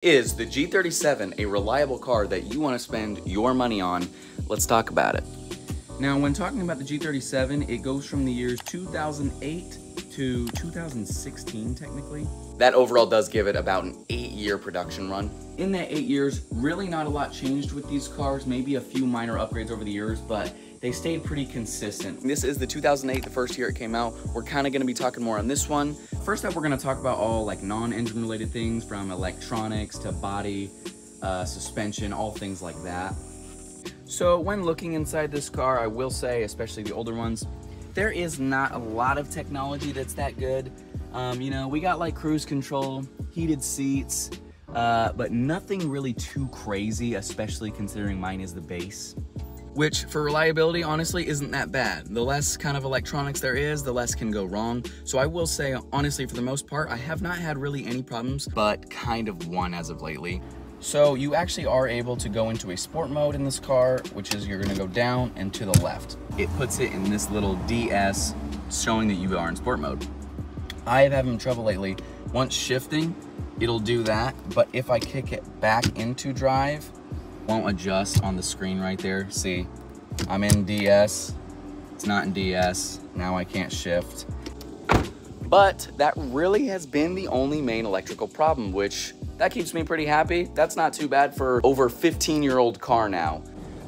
Is the G37 a reliable car that you want to spend your money on? Let's talk about it. Now, when talking about the G37, it goes from the years 2008 to 2016, technically. That overall does give it about an 8-year production run. In that 8 years, really not a lot changed with these cars, maybe a few minor upgrades over the years, but they stayed pretty consistent. This is the 2008, the first year it came out. We're kind of going to be talking more on this one. First up, we're going to talk about all like non-engine related things, from electronics to body, suspension, all things like that. So when looking inside this car, I will say, especially the older ones, there is not a lot of technology that's that good. You know, we got like cruise control, heated seats, but nothing really too crazy, especially considering mine is the base. Which, for reliability, honestly, isn't that bad. The less kind of electronics there is, the less can go wrong. So I will say, honestly, for the most part, I have not had really any problems, but kind of one as of lately. So you actually are able to go into a sport mode in this car, which is you're gonna go down and to the left. It puts it in this little DS, showing that you are in sport mode. I have having trouble lately. Once shifting, it'll do that, but if I kick it back into drive, won't adjust on the screen right there. See, I'm in DS, it's not in DS, now I can't shift. But that really has been the only main electrical problem, which that keeps me pretty happy. That's not too bad for over 15-year-old car now.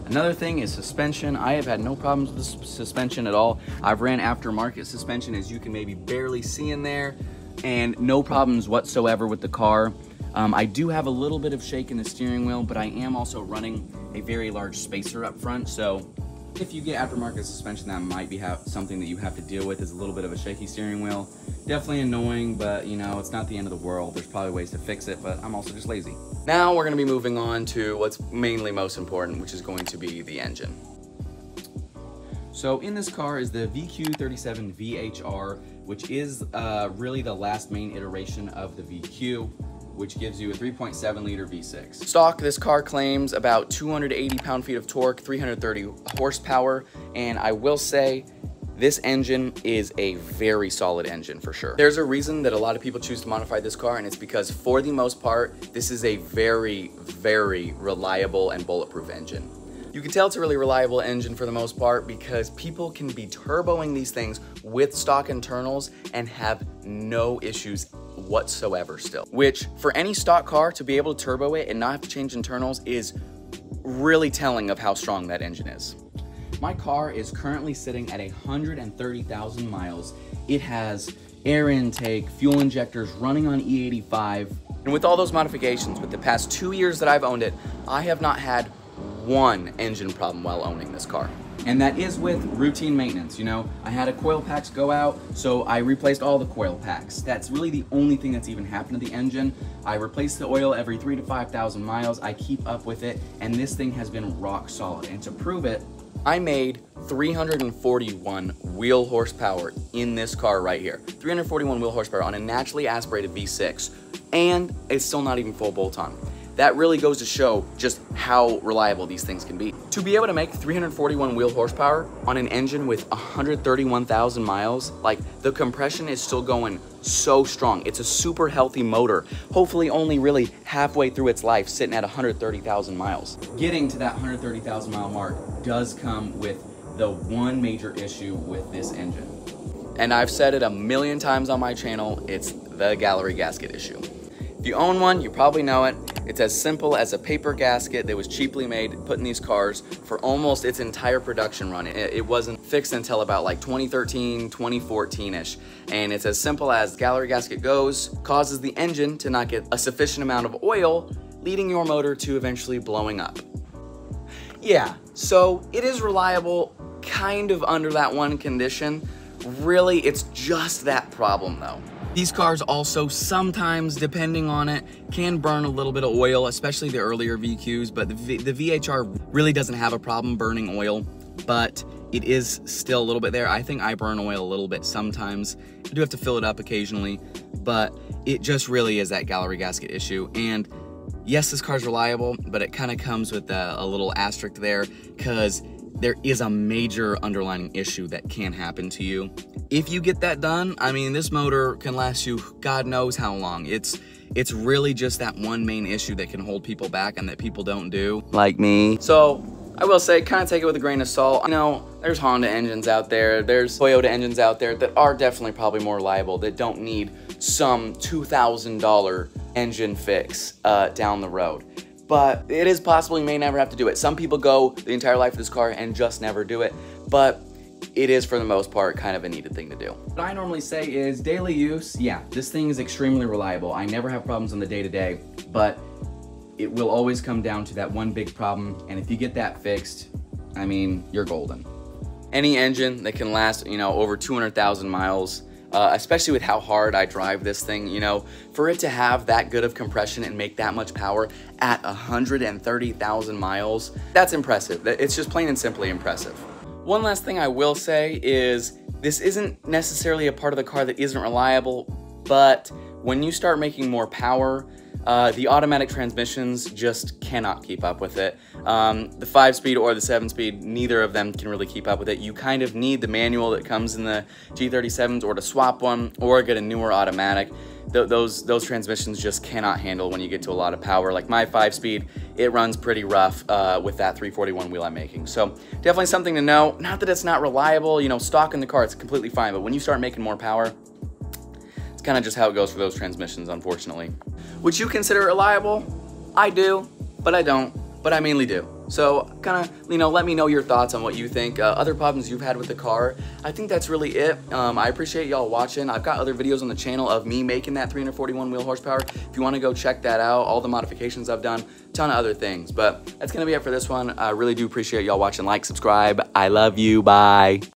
Another thing is suspension. I have had no problems with the suspension at all. I've ran aftermarket suspension, as you can maybe barely see in there, and no problems whatsoever with the car. I do have a little bit of shake in the steering wheel, but I am also running a very large spacer up front, so if you get aftermarket suspension, that might be something that you have to deal with, is a little bit of a shaky steering wheel. Definitely annoying, but you know, it's not the end of the world. There's probably ways to fix it, but I'm also just lazy. Now we're gonna be moving on to what's mainly most important, which is going to be the engine. So in this car is the VQ37 VHR, which is really the last main iteration of the VQ, which gives you a 3.7 liter V6. Stock, this car claims about 280 pound-feet of torque, 330 horsepower, and I will say this engine is a very solid engine for sure. There's a reason that a lot of people choose to modify this car, and it's because for the most part, this is a very, very reliable and bulletproof engine. You can tell it's a really reliable engine for the most part because people can be turboing these things with stock internals and have no issues whatsoever still. Which, for any stock car to be able to turbo it and not have to change internals is really telling of how strong that engine is. My car is currently sitting at 130,000 miles. It has air intake, fuel injectors, running on E85. And with all those modifications, with the past 2 years that I've owned it, I have not had one engine problem while owning this car. And that is with routine maintenance. You know, I had a coil packs go out, so I replaced all the coil packs. That's really the only thing that's even happened to the engine. I replace the oil every 3,000 to 5,000 miles. I keep up with it, and this thing has been rock solid. And to prove it, I made 341 wheel horsepower in this car right here. 341 wheel horsepower on a naturally aspirated V6, and it's still not even full bolt-on. That really goes to show just how reliable these things can be. To be able to make 341 wheel horsepower on an engine with 131,000 miles, like, the compression is still going so strong. It's a super healthy motor, hopefully only really halfway through its life, sitting at 130,000 miles. Getting to that 130,000 mile mark does come with the one major issue with this engine. And I've said it a million times on my channel, it's the gallery gasket issue. If you own one, you probably know it. It's as simple as a paper gasket that was cheaply made, put in these cars for almost its entire production run. It wasn't fixed until about like 2013, 2014-ish. And it's as simple as gallery gasket goes, causes the engine to not get a sufficient amount of oil, leading your motor to eventually blowing up. Yeah, so it is reliable, kind of under that one condition. Really, it's just that problem though. These cars also sometimes, depending on it, can burn a little bit of oil, especially the earlier VQs, but the VHR really doesn't have a problem burning oil, but it is still a little bit there. I think I burn oil a little bit sometimes. I do have to fill it up occasionally, but it just really is that gallery gasket issue. And yes, this car's reliable, but it kind of comes with a little asterisk there, because there is a major underlying issue that can happen to you. If you get that done, I mean, this motor can last you God knows how long. It's It's really just that one main issue that can hold people back and that people don't do, like me. So I will say, kind of take it with a grain of salt. I know there's Honda engines out there, there's Toyota engines out there that are definitely probably more reliable, that don't need some $2,000 engine fix down the road. But it is possible you may never have to do it. Some people go the entire life of this car and just never do it, but it is, for the most part, kind of a needed thing to do. What I normally say is daily use, yeah, this thing is extremely reliable. I never have problems on the day-to-day, but it will always come down to that one big problem, and if you get that fixed, I mean, you're golden. Any engine that can last, you know, over 200,000 miles, especially with how hard I drive this thing, you know, for it to have that good of compression and make that much power at 130,000 miles, that's impressive. It's just plain and simply impressive. One last thing I will say is this isn't necessarily a part of the car that isn't reliable, but when you start making more power, the automatic transmissions just cannot keep up with it. The 5-speed or the 7-speed, neither of them can really keep up with it. You kind of need the manual that comes in the G37s, or to swap one or get a newer automatic. Those transmissions just cannot handle when you get to a lot of power. Like my 5-speed, it runs pretty rough with that 341 wheel I'm making. So definitely something to know. Not that it's not reliable, you know, stock in the car, it's completely fine, but when you start making more power, it's kind of just how it goes for those transmissions, unfortunately. Would you consider it reliable? I do, but I don't, but I mainly do. So kind of, you know, let me know your thoughts on what you think, other problems you've had with the car. I think that's really it. I appreciate y'all watching. I've got other videos on the channel of me making that 341 wheel horsepower. If you want to go check that out, all the modifications I've done, a ton of other things. But that's going to be it for this one. I really do appreciate y'all watching. Like, subscribe. I love you. Bye.